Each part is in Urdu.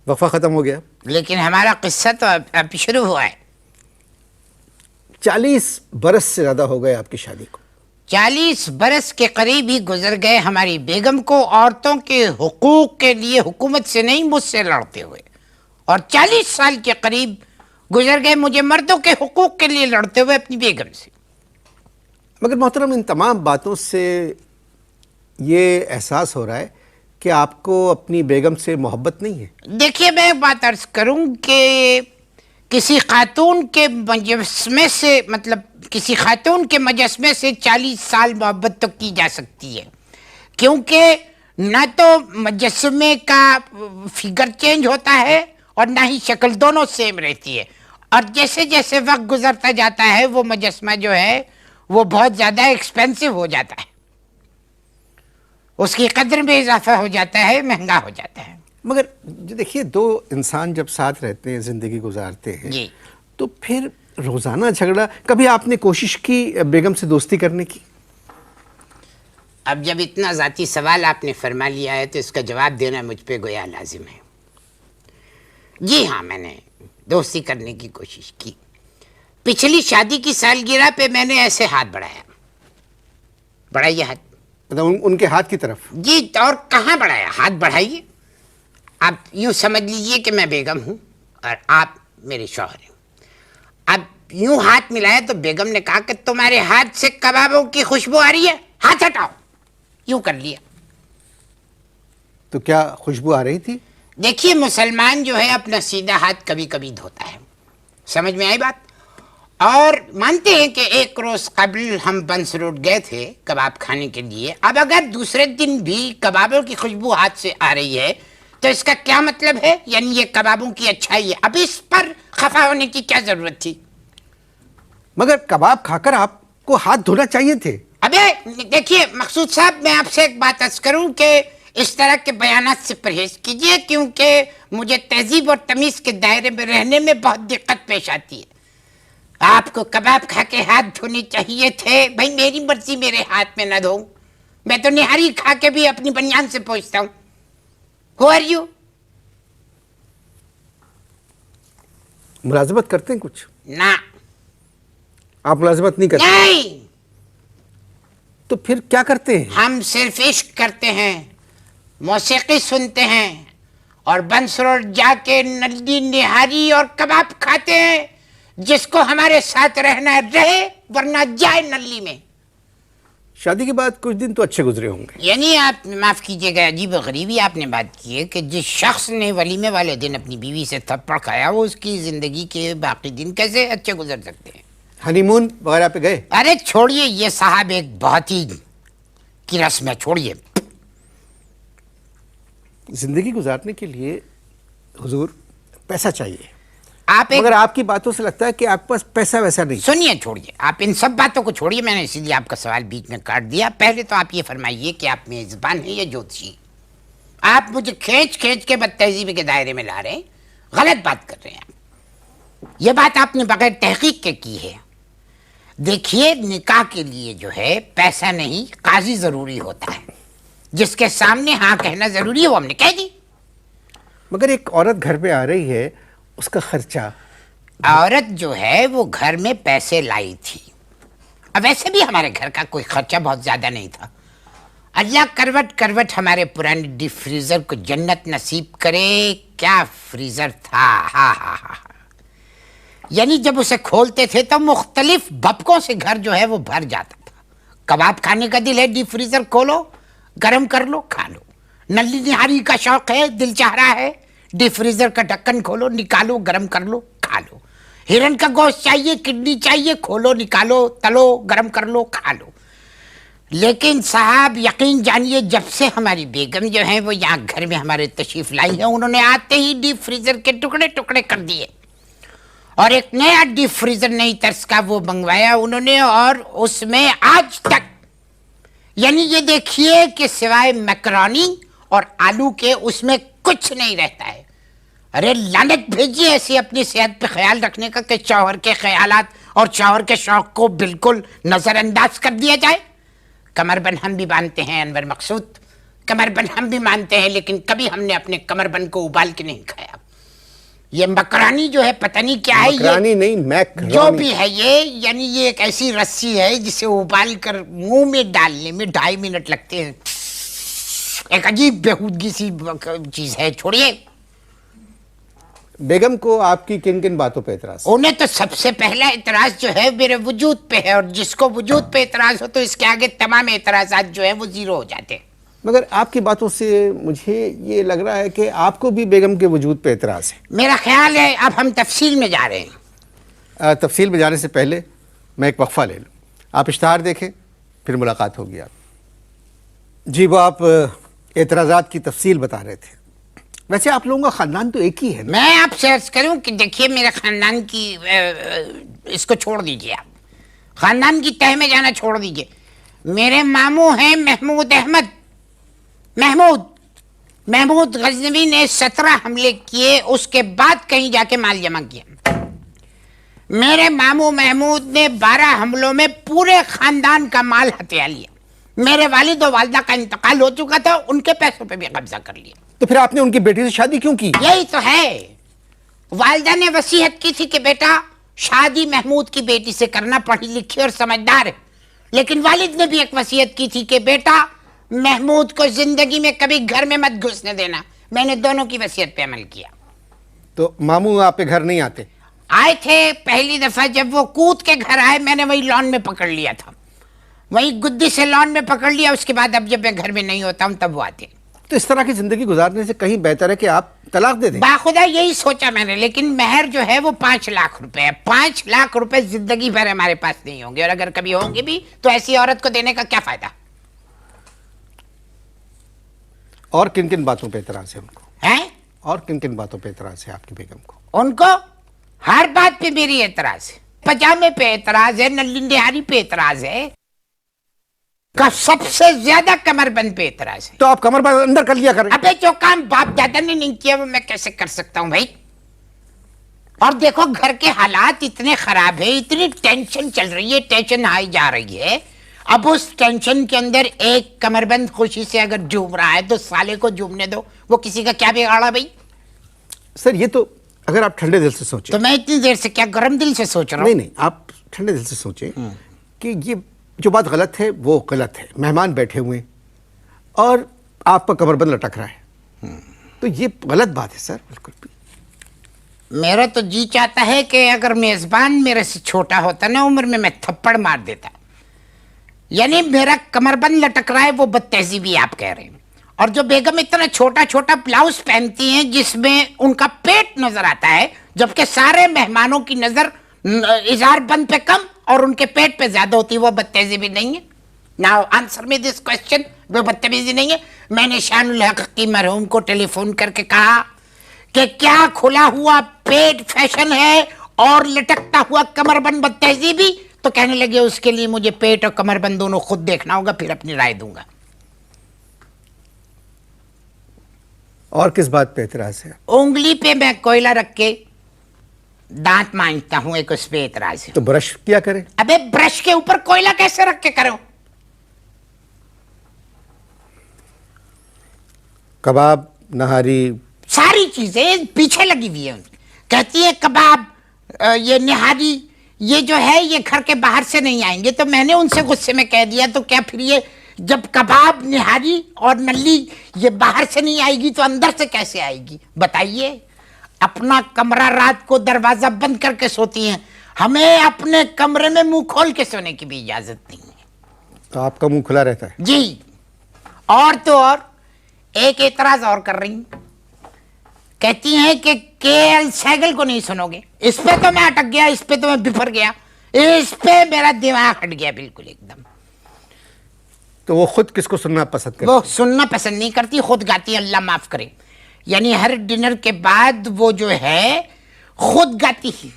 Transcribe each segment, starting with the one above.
وقفہ ختم ہو گیا. لیکن ہمارا قصہ تو اب شروع ہوا ہے. 40 برس سے زیادہ ہو گئے آپ کی شادی کو. 40 برس کے قریب ہی گزر گئے ہماری بیگم کو عورتوں کے حقوق کے لیے حکومت سے نہیں مجھ سے لڑتے ہوئے، اور 40 سال کے قریب گزر گئے مجھے مردوں کے حقوق کے لیے لڑتے ہوئے اپنی بیگم سے. مگر محترم، ان تمام باتوں سے یہ احساس ہو رہا ہے کہ آپ کو اپنی بیگم سے محبت نہیں ہے. دیکھیے میں ایک بات عرض کروں کہ کسی خاتون کے مجسمے سے کسی خاتون کے مجسمے سے 40 سال محبت تو کی جا سکتی ہے، کیونکہ نہ تو مجسمے کا فگر چینج ہوتا ہے اور نہ ہی شکل، دونوں سیم رہتی ہے. اور جیسے جیسے وقت گزرتا جاتا ہے وہ مجسمہ جو ہے وہ بہت زیادہ ایکسپینسو ہو جاتا ہے، اس کی قدر میں اضافہ ہو جاتا ہے، مہنگا ہو جاتا ہے. مگر دیکھیے، دو انسان جب ساتھ رہتے ہیں، زندگی گزارتے ہیں، جی تو پھر روزانہ جھگڑا. کبھی آپ نے کوشش کی بیگم سے دوستی کرنے کی؟ اب جب اتنا ذاتی سوال آپ نے فرما لیا ہے تو اس کا جواب دینا مجھ پہ گویا لازم ہے. جی ہاں، میں نے دوستی کرنے کی کوشش کی. پچھلی شادی کی سالگرہ پہ میں نے ایسے ہاتھ بڑھائیے ہاتھ. مطلب ان کے ہاتھ کی طرف؟ جی، اور کہاں بڑھایا، ہاتھ بڑھائیے. آپ یوں سمجھ لیجئے کہ میں بیگم ہوں اور آپ میرے شوہر ہیں. اب یوں ہاتھ ملایا تو بیگم نے کہا کہ تمہارے ہاتھ سے کبابوں کی خوشبو آ رہی ہے، ہاتھ ہٹاؤ. یوں کر لیا. تو کیا خوشبو آ رہی تھی؟ دیکھیے، مسلمان جو ہے اپنا سیدھا ہاتھ کبھی کبھی دھوتا ہے. سمجھ میں آئی بات؟ اور مانتے ہیں کہ ایک روز قبل ہم بنس روڈ گئے تھے کباب کھانے کے لیے. اب اگر دوسرے دن بھی کبابوں کی خوشبو ہاتھ سے آ رہی ہے تو اس کا کیا مطلب ہے؟ یعنی یہ کبابوں کی اچھائی ہے. اب اس پر خفا ہونے کی کیا ضرورت تھی؟ مگر کباب کھا کر آپ کو ہاتھ دھونا چاہیے تھے. ابے دیکھیے مقصود صاحب، میں آپ سے ایک بات عرض کروں کہ اس طرح کے بیانات سے پرہیز کیجئے، کیونکہ مجھے تہذیب اور تمیز کے دائرے میں رہنے میں بہت دقت پیش آتی ہے. آپ کو کباب کھا کے ہاتھ دھونے چاہیے تھے. بھائی میری مرضی میرے ہاتھ میں نہ دھوؤں، میں تو نہاری کھا کے بھی اپنی بنیان سے پوچھتا ہوں. Who are you؟ ملازمت کرتے ہیں کچھ؟ نہ. آپ ملازمت نہیں کرتے؟ نہیں. تو پھر کیا کرتے ہیں؟ ہم صرف عشق کرتے ہیں، موسیقی سنتے ہیں اور بنس روڈ جا کے نلی نہاری اور کباب کھاتے ہیں. جس کو ہمارے ساتھ رہنا ہے رہے، ورنہ جائے نلی میں. شادی کے بعد کچھ دن تو اچھے گزرے ہوں گے. یعنی آپ معاف کیجئے گا، عجیب و غریبی آپ نے بات کی ہے کہ جس شخص نے ولیمے والے دن اپنی بیوی سے تھپڑ کھایا وہ اس کی زندگی کے باقی دن کیسے اچھے گزر سکتے ہیں؟ ہنی مون وغیرہ پہ گئے؟ ارے چھوڑیے، یہ صاحب ایک بہت ہی کی رسم ہے، چھوڑیے. زندگی گزارنے کے لیے حضور پیسہ چاہیے. آپ مگر آپ کی باتوں سے لگتا ہے کہ آپ کے پاس پیسہ ویسا نہیں. سنیے، چھوڑیے آپ ان سب باتوں کو، چھوڑیے. میں نے اسی لیے آپ کا سوال بیچ میں کاٹ دیا. پہلے تو آپ یہ فرمائیے کہ آپ میزبان ہیں یا جوتشی؟ آپ مجھے کھینچ کے بدتہذیبی کے دائرے میں لا رہے ہیں. غلط بات کر رہے ہیں آپ. یہ بات آپ نے بغیر تحقیق کے کی ہے. دیکھیے، نکاح کے لیے جو ہے پیسہ نہیں قاضی ضروری ہوتا ہے. جس کے سامنے ہاں کہنا ضروری ہے وہ ہم نے کہہ دی. مگر ایک عورت گھر پہ آ رہی ہے، اس کا خرچہ. عورت جو ہے وہ گھر میں پیسے لائی تھی. اب ویسے بھی ہمارے گھر کا کوئی خرچہ بہت زیادہ نہیں تھا. اللہ کروٹ کروٹ ہمارے پرانے ڈیپ فریزر کو جنت نصیب کرے. کیا فریزر تھا! ہاں ہاں ہاں. یعنی جب اسے کھولتے تھے تو مختلف بھپکوں سے گھر جو ہے وہ بھر جاتا تھا. کباب کھانے کا دل ہے، ڈیپ فریزر کھولو، گرم کر لو، کھا لو. نلی نہاری کا شوق ہے، دل چاہ رہا ہے، ڈیپ فریزر کا ڈھکن کھولو، نکالو، گرم کر لو، کھا لو. ہرن کا گوشت چاہیے، کڈنی چاہیے، کھولو، نکالو، تلو، گرم کر لو، کھا لو. لیکن صاحب یقین جانیے، جب سے ہماری بیگم جو ہیں وہ یہاں گھر میں ہمارے تشریف لائی ہیں، انہوں نے آتے ہی ڈیپ فریزر کے ٹکڑے ٹکڑے کر دیے اور ایک نیا ڈیپ فریزر نئی طرز کا وہ منگوایا انہوں نے. اور اس میں آج تک یعنی یہ دیکھیے کہ سوائے میکرونی اور آلو کے اس میں کچھ نہیں رہتا ہے. ارے لعنت بھیجیے ایسی اپنی صحت پہ خیال رکھنے کا کہ شوہر کے خیالات اور شوہر کے شوق کو بالکل نظر انداز کر دیا جائے. کمر بند ہم بھی مانتے ہیں انور مقصود، کمر بند ہم بھی مانتے ہیں، لیکن کبھی ہم نے اپنے کمر بند کو ابال کے نہیں کھایا. یہ مکرانی جو ہے پتہ نہیں کیا ہے، مکرانی نہیں، جو میکرونی. بھی ہے یہ، یعنی یہ ایک ایسی رسی ہے جسے ابال کر منہ میں ڈالنے میں 2.5 منٹ لگتے ہیں. ایک عجیب بےہودگی سی چیز ہے. چھوڑیے. بیگم کو آپ کی کن کن باتوں پہ اعتراض؟ انہیں تو سب سے پہلا اعتراض جو ہے میرے وجود پہ ہے، اور جس کو وجود پہ اعتراض ہو تو اس کے آگے تمام اعتراضات جو ہیں وہ زیرو ہو جاتے ہیں. مگر آپ کی باتوں سے مجھے یہ لگ رہا ہے کہ آپ کو بھی بیگم کے وجود پہ اعتراض ہے. میرا خیال ہے اب ہم تفصیل میں جا رہے ہیں. تفصیل میں جانے سے پہلے میں ایک وقفہ لے لوں. آپ اشتہار دیکھیں، پھر ملاقات ہوگی. آپ جی، وہ آپ اعتراضات کی تفصیل بتا رہے تھے. ویسے آپ لوگوں کا خاندان تو ایک ہی ہے نا؟ میں آپ سے عرض کروں کہ دیکھیے میرے خاندان کی اس کو چھوڑ دیجئے، آپ خاندان کی تہ میں جانا چھوڑ دیجئے. میرے ماموں ہیں محمود احمد. محمود غزنوی نے 17 حملے کیے، اس کے بعد کہیں جا کے مال جمع کیا. میرے ماموں محمود نے 12 حملوں میں پورے خاندان کا مال ہتھیا لیا. میرے والد و والدہ کا انتقال ہو چکا تھا، ان کے پیسوں پہ بھی قبضہ کر لیا. تو پھر آپ نے ان کی بیٹی سے شادی کیوں کی؟ یہی تو ہے. والدہ نے وصیت کی تھی کہ بیٹا شادی محمود کی بیٹی سے کرنا، پڑھی لکھی اور سمجھدار ہے. لیکن والد نے بھی ایک وصیت کی تھی کہ بیٹا محمود کو زندگی میں کبھی گھر میں مت گھسنے دینا. میں نے دونوں کی وصیت پہ عمل کیا. تو ماموں آپ کے گھر نہیں آتے؟ آئے تھے پہلی دفعہ جب وہ کود کے گھر آئے، میں نے وہی لان میں پکڑ لیا تھا، وہی گدی سے لان میں پکڑ لیا. اس کے بعد اب جب میں گھر میں نہیں ہوتا ہوں تب وہ آتے. تو اس طرح کی زندگی گزارنے سے کہیں بہتر ہے کہ آپ طلاق دے دیں. باخدا یہی سوچا میں نے، لیکن مہر جو ہے وہ 5 لاکھ روپے ہے. 5 لاکھ روپے زندگی بھر ہمارے پاس نہیں ہوں گے، اور اگر کبھی ہوں گے بھی تو ایسی عورت کو دینے کا کیا فائدہ. اور کن کن باتوں پہ اعتراض ہے ان کو؟ ہیں اور کن کن باتوں پہ اعتراض ہے آپ کی بیگم کو؟ ان کو ہر بات پہ میری اعتراض ہے. پجامے پہ اعتراض ہے، نلی نہاری پہ اعتراض ہے، سب سے زیادہ کمر بند پہ اعتراض ہے. تو آپ کمر بند اندر کر لیا کریں. ابے جو کام باپ دادا نے نہیں کیا وہ میں کیسے کر سکتا ہوں بھائی. اور دیکھو گھر کے حالات اتنے خراب ہیں، اتنی ٹینشن چل رہی ہے، ٹینشن آئی جا رہی ہے. اب اس ٹینشن کے اندر ایک کمر بند خوشی سے اگر جھوم رہا ہے تو سالے کو جھومنے دو، وہ کسی کا کیا بگاڑا بھائی. سر یہ تو اگر آپ ٹھنڈے دل سے سوچیں. تو میں اتنی دیر سے کیا گرم دل سے سوچ رہا ہوں؟ نہیں، آپ ٹھنڈے دل سے سوچیں کہ یہ جو بات غلط ہے وہ غلط ہے. مہمان بیٹھے ہوئے اور آپ کا کمر بند لٹک رہا ہے، تو یہ غلط بات ہے سر. بالکل بھی. میرا تو جی چاہتا ہے کہ اگر میزبان میرے سے چھوٹا ہوتا نا عمر میں تھپڑ مار دیتا. یعنی میرا کمر بند لٹک رہا ہے وہ بد تہذیبی آپ کہہ رہے ہیں. اور جو بیگم اتنا چھوٹا چھوٹا بلاؤز پہنتی ہیں جس میں ان کا پیٹ نظر آتا ہے، جبکہ سارے مہمانوں کی نظر اظہار بند پہ کم اور ان کے پیٹ پہ زیادہ ہوتی ہے، وہ بد تہذیبی نہیں ہے؟ Now answer me this question. وہ بدتمیزی نہیں ہے؟ میں نے شان الحق کی مرحوم کو ٹیلی فون کر کے کہا کہ کیا کھلا ہوا پیٹ فیشن ہے اور لٹکتا ہوا کمر بند بد تہذیبی؟ تو کہنے لگے اس کے لیے مجھے پیٹ اور کمر بند دونوں خود دیکھنا ہوگا، پھر اپنی رائے دوں گا. اور کس بات پہ اعتراض ہے؟ انگلی پہ میں کوئلہ رکھ کے دانت مانجتا ہوں، ایک اس پہ اعتراض ہے. تو برش کیا کریں. ابے برش کے اوپر کوئلہ کیسے رکھ کے کرو؟ کباب، نہاری، ساری چیزیں پیچھے لگی ہوئی ہیں. کہتی ہے کباب، یہ نہاری، یہ جو ہے یہ گھر کے باہر سے نہیں آئیں گے. تو میں نے ان سے غصے میں کہہ دیا تو کیا پھر یہ جب کباب، نہاری اور نلی یہ باہر سے نہیں آئے گی تو اندر سے کیسے آئے گی؟ بتائیے. اپنا کمرہ رات کو دروازہ بند کر کے سوتی ہیں، ہمیں اپنے کمرے میں منہ کھول کے سونے کی بھی اجازت نہیں ہے. تو آپ کا منہ کھلا رہتا ہے؟ جی. اور تو اور ایک اعتراض اور کر رہی ہیں، کہتی ہیں کہ کے ایل سہگل کو نہیں سنو گے. اس پہ تو میں اٹک گیا، اس پہ تو میں بفر گیا، اس پہ میرا دماغ ہٹ گیا بالکل ایک دم. تو وہ خود کس کو سننا پسند کرتی؟ وہ سننا پسند نہیں کرتی، خود گاتی ہے، اللہ معاف کرے. یعنی ہر ڈنر کے بعد وہ جو ہے خود گاتی ہے،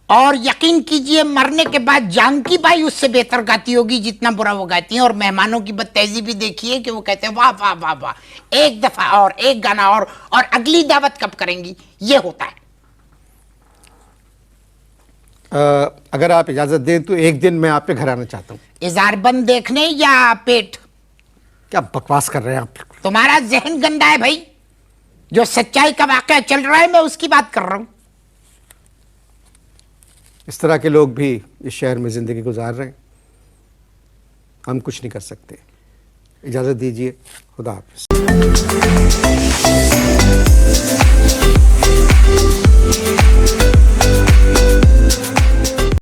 اور یقین کیجئے مرنے کے بعد جانکی بائی اس سے بہتر گاتی ہوگی جتنا برا وہ گاتی ہیں. اور مہمانوں کی بد تہذیبی دیکھیے کہ وہ کہتے ہیں واہ واہ واہ واہ، ایک دفعہ اور ایک گانا اور اگلی دعوت کب کریں گی؟ یہ ہوتا ہے. اگر آپ اجازت دیں تو ایک دن میں آپ کے گھر آنا چاہتا ہوں. اظہار بند دیکھنے یا پیٹ؟ کیا بکواس کر رہے ہیں آپ؟ تمہارا ذہن گندا ہے بھائی. جو سچائی کا واقعہ چل رہا ہے میں اس کی بات کر رہا ہوں. اس طرح کے لوگ بھی اس شہر میں زندگی گزار رہے ہیں. ہم کچھ نہیں کر سکتے. اجازت دیجیے. خدا حافظ.